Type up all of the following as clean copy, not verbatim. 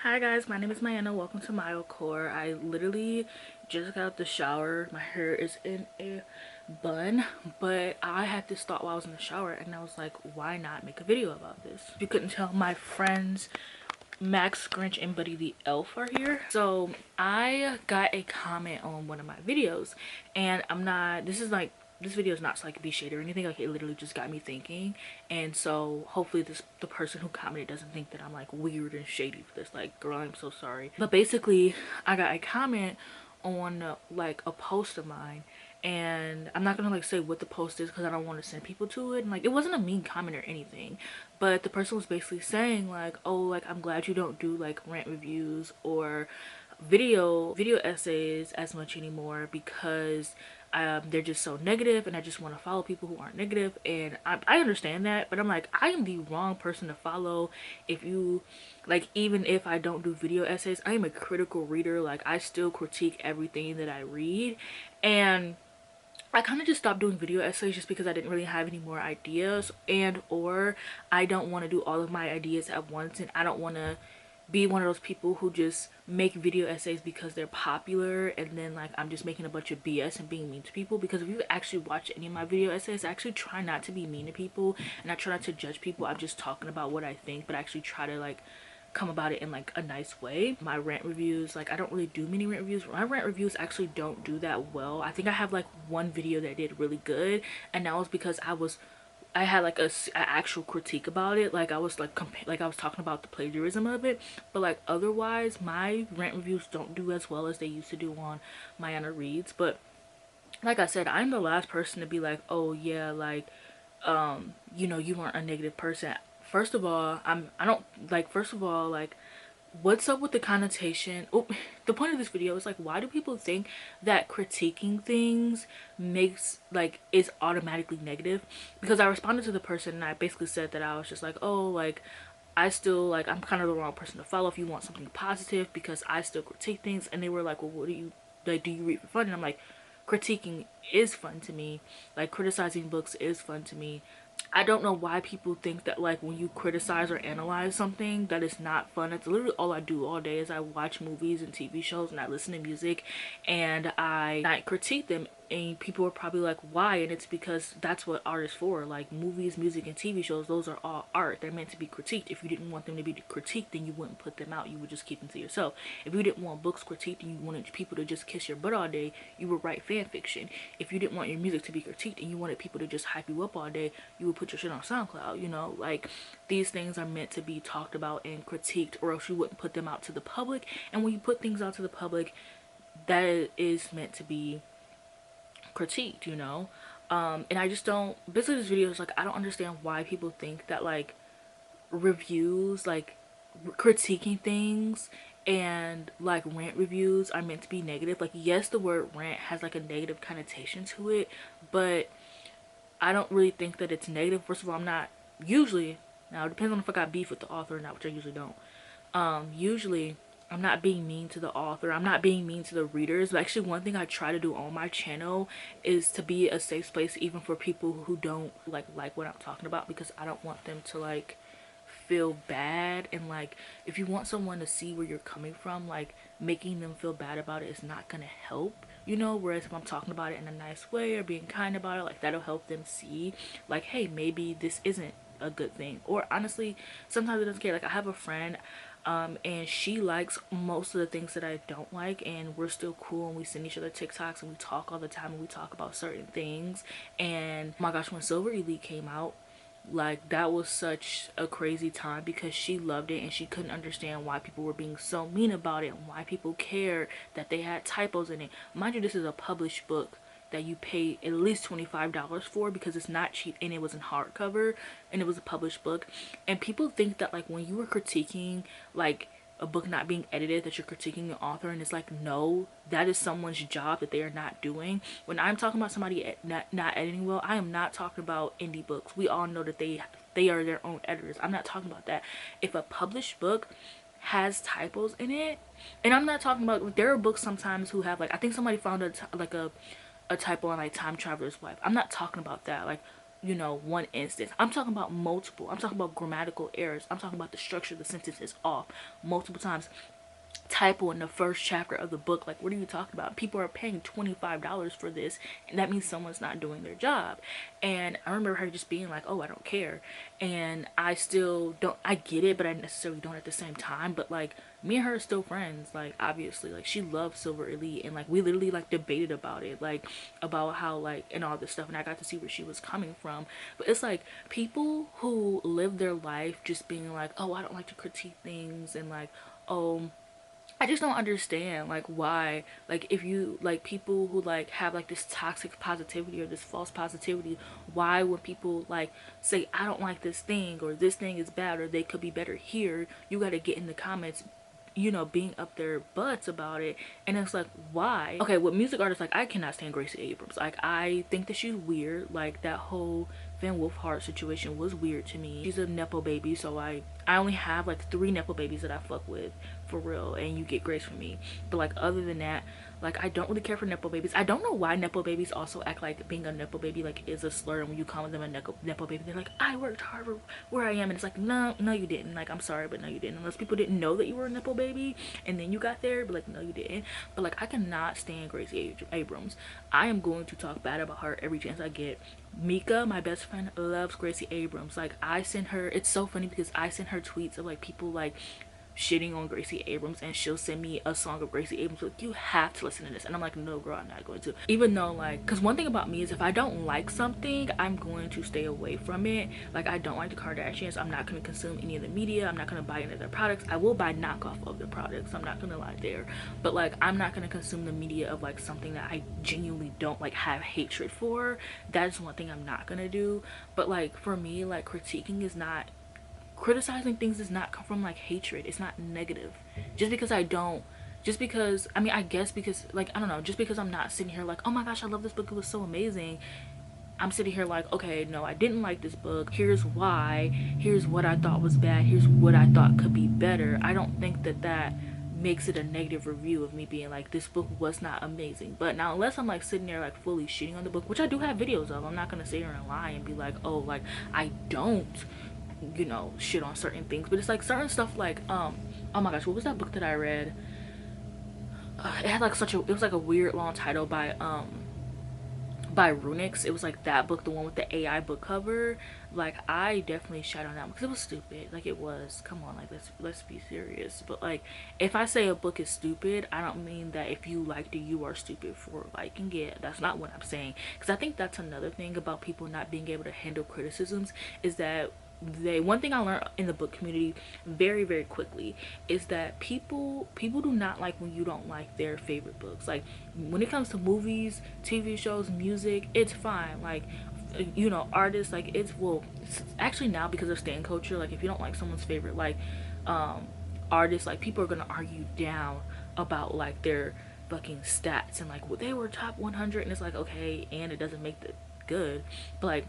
Hi guys, my name is Mayana. Welcome to my core. I literally just got out the shower. My hair is in a bun, but I had this thought while I was in the shower and I was like, why not make a video about this? If you couldn't tell, my friends Max, Grinch, and Buddy the Elf are here. So I got a comment on one of my videos and this video is not so I can be shady or anything. Like, it literally just got me thinking, and so hopefully the person who commented doesn't think that I'm like weird and shady for this. Like, girl, I'm so sorry. But basically, I got a comment on like a post of mine, and I'm not gonna like say what the post is because I don't want to send people to it. And like, it wasn't a mean comment or anything, but the person was basically saying like, oh, like, I'm glad you don't do like rant reviews or video essays as much anymore because they're just so negative, and I just want to follow people who aren't negative. And I understand that, but I'm like, I am the wrong person to follow. If you like, even if I don't do video essays, I am a critical reader. Like, I still critique everything that I read, and I kind of just stopped doing video essays just because I didn't really have any more ideas, and or I don't want to do all of my ideas at once, and I don't want to be one of those people who just make video essays because they're popular, and then like I'm just making a bunch of BS and being mean to people. Because if you actually watch any of my video essays, I actually try not to be mean to people and I try not to judge people. I'm just talking about what I think, but I actually try to like come about it in like a nice way. My rant reviews, like, I don't really do many rant reviews. My rant reviews actually don't do that well. I think I have like one video that did really good, and that was because I had like a actual critique about it. Like, I was like I was talking about the plagiarism of it. But like, otherwise my rant reviews don't do as well as they used to do on Mayana Reads. But like I said, I'm the last person to be like, oh yeah, like, you know, you weren't a negative person. First of all, I don't like, first of all, like, what's up with the connotation? Oh, the point of this video is like, why do people think that critiquing things makes like is automatically negative? Because I responded to the person and I basically said that I was just like, oh, like, I still, like, I'm kind of the wrong person to follow if you want something positive, because I still critique things. And they were like, well, what do you like, do you read for fun? And I'm like, critiquing is fun to me. Like, criticizing books is fun to me. I don't know why people think that like when you criticize or analyze something that is not fun. That's literally all I do all day, is I watch movies and TV shows and I listen to music and I critique them. And people are probably like, why? And it's because that's what art is for. Like, movies, music, and TV shows, those are all art. They're meant to be critiqued. If you didn't want them to be critiqued, then you wouldn't put them out. You would just keep them to yourself. If you didn't want books critiqued and you wanted people to just kiss your butt all day, you would write fan fiction. If you didn't want your music to be critiqued and you wanted people to just hype you up all day, you would put your shit on SoundCloud. You know, like, these things are meant to be talked about and critiqued, or else you wouldn't put them out to the public. And when you put things out to the public, that is meant to be critiqued, you know. And I just don't, basically this video is like, I don't understand why people think that like reviews, like critiquing things and like rant reviews are meant to be negative. Like, yes, the word rant has like a negative connotation to it, but I don't really think that it's negative. First of all, I'm not usually, now it depends on if I got beef with the author or not, which I usually don't. Usually I'm not being mean to the author. I'm not being mean to the readers. But actually, one thing I try to do on my channel is to be a safe space even for people who don't like what I'm talking about, because I don't want them to like feel bad. And like, if you want someone to see where you're coming from, like, making them feel bad about it is not gonna help, you know. Whereas if I'm talking about it in a nice way or being kind about it, like, that'll help them see like, hey, maybe this isn't a good thing. Or honestly, sometimes it doesn't care. Like, I have a friend, and she likes most of the things that I don't like, and we're still cool, and we send each other TikToks and we talk all the time and we talk about certain things. And oh my gosh, when Silver Elite came out, like, that was such a crazy time because she loved it and she couldn't understand why people were being so mean about it and why people cared that they had typos in it. Mind you, this is a published book that you pay at least $25 for, because it's not cheap, and it was in hardcover and it was a published book. And people think that like when you were critiquing like a book not being edited, that you're critiquing the author, and it's like, no, that is someone's job that they are not doing. When I'm talking about somebody not editing well, I am not talking about indie books. We all know that they are their own editors. I'm not talking about that. If a published book has typos in it, and I'm not talking about, there are books sometimes who have like, I think somebody found a typo on like Time Traveler's Wife. I'm not talking about that. Like, you know, one instance. I'm talking about multiple. I'm talking about grammatical errors. I'm talking about the structure of the sentence is off multiple times. Typo in the first chapter of the book. Like, what are you talking about? People are paying $25 for this, and that means someone's not doing their job. And I remember her just being like, oh, I don't care. And I still don't, I get it, but I necessarily don't at the same time. But like, me and her are still friends. Like, obviously, like, she loves Silver Elite, and like, we literally like debated about it, like, about how, like, and all this stuff. And I got to see where she was coming from. But it's like, people who live their life just being like, oh, I don't like to critique things, and like, oh, I just don't understand, like, why, like, if you, like, people who like have like this toxic positivity or this false positivity, why when people like say I don't like this thing, or this thing is bad, or they could be better here, you got to get in the comments, you know, being up their butts about it. And it's like, why? Okay, with music artists, like, I cannot stand Gracie Abrams. Like, I think that she's weird. Like, that whole Van Wolfhard situation was weird to me. She's a nepo baby, so I only have like 3 nepo babies that I fuck with for real, and you get grace from me. But like, other than that, like, I don't really care for nepo babies. I don't know why nepo babies also act like being a nepo baby like is a slur, and when you call them a nepo baby, they're like, I worked hard for where I am. And it's like, no, no, you didn't. Like, I'm sorry, but no, you didn't. Unless people didn't know that you were a nepo baby and then you got there, but like, no, you didn't. But like, I cannot stand Gracie Abrams. I am going to talk bad about her every chance I get. Mika, my best friend, loves Gracie Abrams. Like, I send her, it's so funny because I send her tweets of like people like shitting on Gracie Abrams, and she'll send me a song of Gracie Abrams like, you have to listen to this. And I'm like, no girl, I'm not going to. Even though, like, because one thing about me is if I don't like something, I'm going to stay away from it. Like, I don't like the Kardashians. I'm not going to consume any of the media. I'm not going to buy any of their products. I will buy knockoff of their products, I'm not going to lie there. But like, I'm not going to consume the media of like something that I genuinely don't like have hatred for. That's one thing I'm not going to do. But like, for me, like, critiquing is not, criticizing things does not come from like hatred. It's not negative. Just because I don't, just because, I mean, I guess because, like, I don't know, just because I'm not sitting here like, oh my gosh, I love this book, it was so amazing. I'm sitting here like, okay, no, I didn't like this book, here's why, here's what I thought was bad, here's what I thought could be better. I don't think that that makes it a negative review of me being like, this book was not amazing. But now, unless I'm like sitting there like fully shitting on the book, which I do have videos of, I'm not gonna sit here and lie and be like, oh, like, I don't, you know, shit on certain things. But it's like certain stuff like, oh my gosh, what was that book that I read? It had like such a, it was like a weird long title by Runix. It was like that book, the one with the AI book cover. Like, I definitely shat on that one because it was stupid. Like, it was, come on, like, let's be serious. But like, if I say a book is stupid, I don't mean that if you liked it, you are stupid for liking it. That's not what I'm saying. Because I think that's another thing about people not being able to handle criticisms, is that one thing I learned in the book community very, very quickly is that people do not like when you don't like their favorite books. Like, when it comes to movies, TV shows, music, it's fine. Like, you know, artists, like, it's, well, it's actually now, because of stan culture, like, if you don't like someone's favorite, like, artists, like, people are gonna argue down about like their fucking stats and like, well, they were top 100, and it's like, okay, and it doesn't make the good. But like,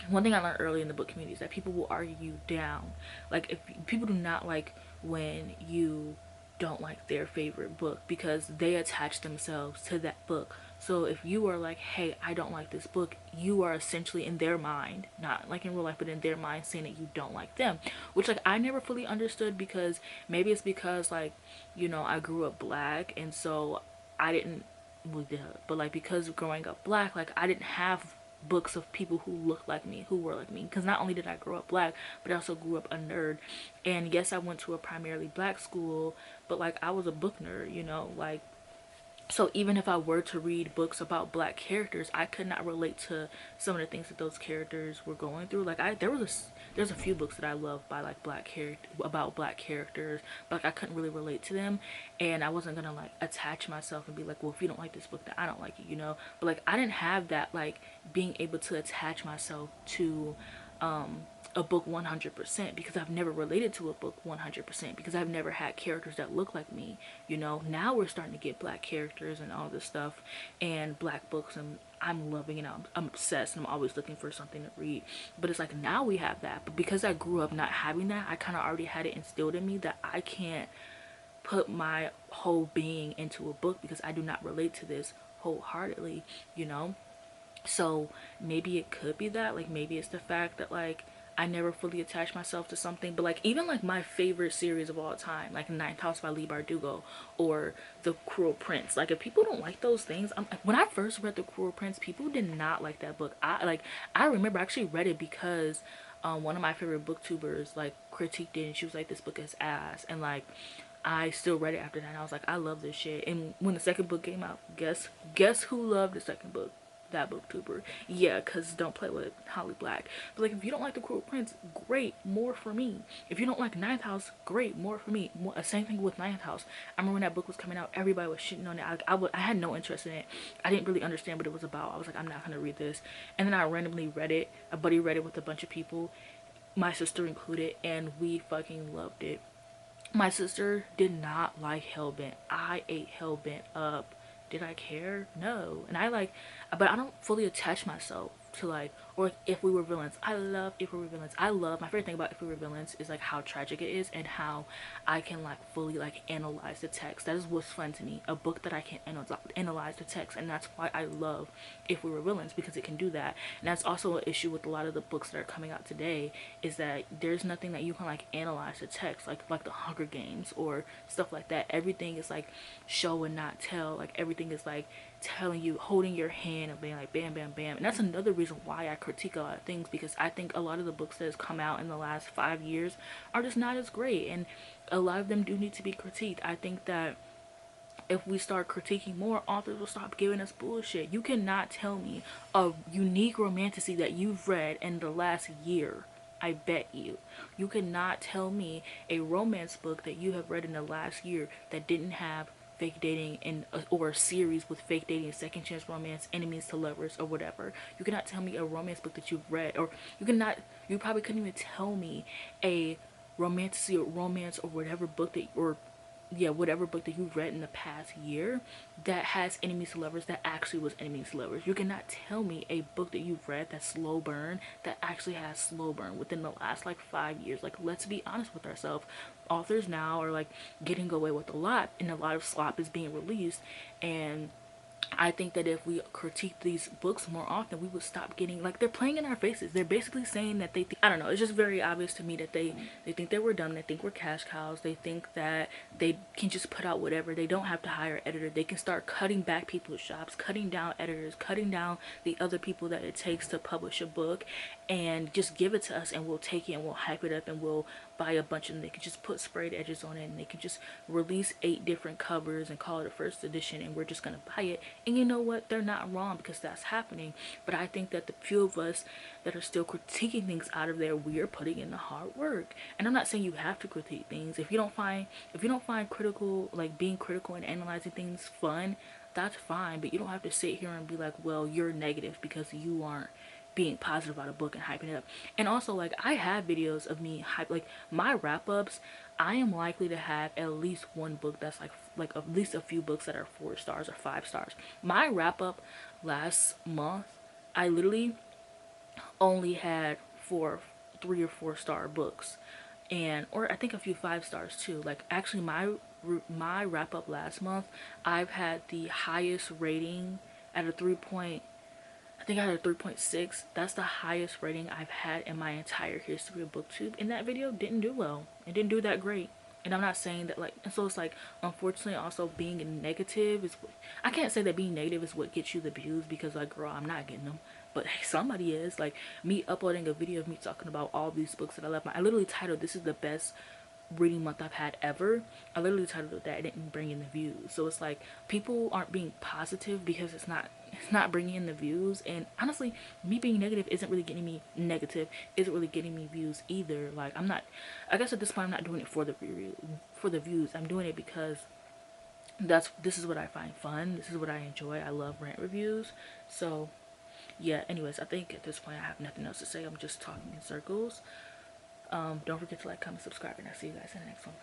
one thing I learned early in the book community is that people will argue you down. Like, if people do not like when you don't like their favorite book, because they attach themselves to that book. So if you are like, hey, I don't like this book, you are essentially, in their mind, not like in real life, but in their mind, saying that you don't like them. Which, like, I never fully understood, because maybe it's because, like, you know, I grew up black, and so I didn't, well, yeah, but like, because of growing up black, like, I didn't have books of people who looked like me, who were like me, because not only did I grow up black, but I also grew up a nerd. And yes, I went to a primarily black school, but like, I was a book nerd, you know, like, so even if I were to read books about black characters, I could not relate to some of the things that those characters were going through. Like, there's a few books that I love by like about black characters, but like, I couldn't really relate to them, and I wasn't gonna like attach myself and be like, well, if you don't like this book, then I don't like it, you know. But like, I didn't have that, like, being able to attach myself to a book 100%, because I've never related to a book 100%, because I've never had characters that look like me, you know. Now we're starting to get black characters and all this stuff, and black books, and I'm loving it. I'm obsessed, and I'm always looking for something to read. But it's like, now we have that, but because I grew up not having that, I kind of already had it instilled in me that I can't put my whole being into a book, because I do not relate to this wholeheartedly, you know. So maybe it could be that, like maybe it's the fact that like I never fully attached myself to something. But like even like my favorite series of all time, like Ninth House by Lee Bardugo, or The Cruel Prince, like if people don't like those things, I'm like, when I first read The Cruel Prince, people did not like that book. I remember I actually read it because one of my favorite booktubers like critiqued it, and she was like, this book is ass. And like I still read it after that, and I was like, I love this shit. And when the second book came out, guess who loved the second book? That booktuber. Yeah, because don't play with Holly Black. But like if you don't like The Cruel Prince, great, more for me. If you don't like Ninth House, great, more for me. Same thing with Ninth House. I remember when that book was coming out, everybody was shitting on it. I had no interest in it. I didn't really understand what it was about. I was like, I'm not gonna read this. And then I randomly read it. A buddy read it with a bunch of people, my sister included, and we fucking loved it. My sister did not like Hellbent. I ate Hellbent up. Did I care? No. And I like, but I don't fully attach myself to like, or If We Were Villains. I love If We Were Villains. I love, my favorite thing about If We Were Villains is like how tragic it is and how I can like fully like analyze the text. That is what's fun to me. A book that I can analyze the text, and that's why I love If We Were Villains, because it can do that. And that's also an issue with a lot of the books that are coming out today, is that there's nothing that you can like analyze the text, like the Hunger Games or stuff like that. Everything is like show and not tell. Like everything is like telling you, holding your hand and being like bam bam bam. And that's another reason why I critique a lot of things, because I think a lot of the books that has come out in the last 5 years are just not as great, and a lot of them do need to be critiqued. I think that if we start critiquing more, authors will stop giving us bullshit. You cannot tell me a unique romantasy that you've read in the last year. I bet you. You cannot tell me a romance book that you have read in the last year that didn't have fake dating and or a series with fake dating, second chance romance, enemies to lovers, or whatever. You cannot tell me a romance book that you've read, or you probably couldn't even tell me a romantasy or romance or whatever book that, or yeah, whatever book that you've read in the past year that has enemies to lovers that actually was enemies to lovers. You cannot tell me a book that you've read that's slow burn that actually has slow burn within the last like 5 years. Like, let's be honest with ourselves. Authors now are like getting away with a lot, and a lot of slop is being released. And I think that if we critique these books more often, we would stop getting, like, they're playing in our faces. They're basically saying that they I don't know, it's just very obvious to me that they think that we're dumb. They think we're cash cows. They think that they can just put out whatever. They don't have to hire an editor. They can start cutting back people's jobs, cutting down editors, cutting down the other people that it takes to publish a book, and just give it to us, and we'll take it and we'll hype it up and we'll buy a bunch of them. They can just put sprayed edges on it, and they can just release 8 different covers and call it a first edition, and we're just gonna buy it. And you know what, they're not wrong, because that's happening. But I think that the few of us that are still critiquing things out of there, we are putting in the hard work. And I'm not saying you have to critique things. If you don't find critical, like being critical and analyzing things fun, that's fine. But you don't have to sit here and be like, well, you're negative because you aren't being positive about a book and hyping it up. And also, like, I have videos of me hype, like my wrap ups. I am likely to have at least one book that's like at least a few books that are 4 stars or 5 stars. My wrap up last month, I literally only had 3 or 4 star books, and or I think a few 5 stars too. Like, actually, my wrap up last month, I've had the highest rating at a 3 point. I think I had a 3.6. That's the highest rating I've had in my entire history of booktube. And that video didn't do well. It didn't do that great. And I'm not saying that, like, and so it's like, unfortunately, also being negative is what, I can't say that being negative is what gets you the views, because, like, girl, I'm not getting them. But hey, somebody is. Like, me uploading a video of me talking about all these books that I love. I literally titled, "This is the best reading month I've had ever." I literally titled it that. It didn't bring in the views. So it's like, people aren't being positive because it's not bringing in the views. And honestly, me being negative isn't really getting me negative, isn't really getting me views either. Like, I'm not, I guess at this point I'm not doing it for the views. I'm doing it because this is what I find fun. This is what I enjoy. I love rant reviews. So yeah, anyways, I think at this point I have nothing else to say. I'm just talking in circles. Don't forget to like, comment, subscribe, and I'll see you guys in the next one.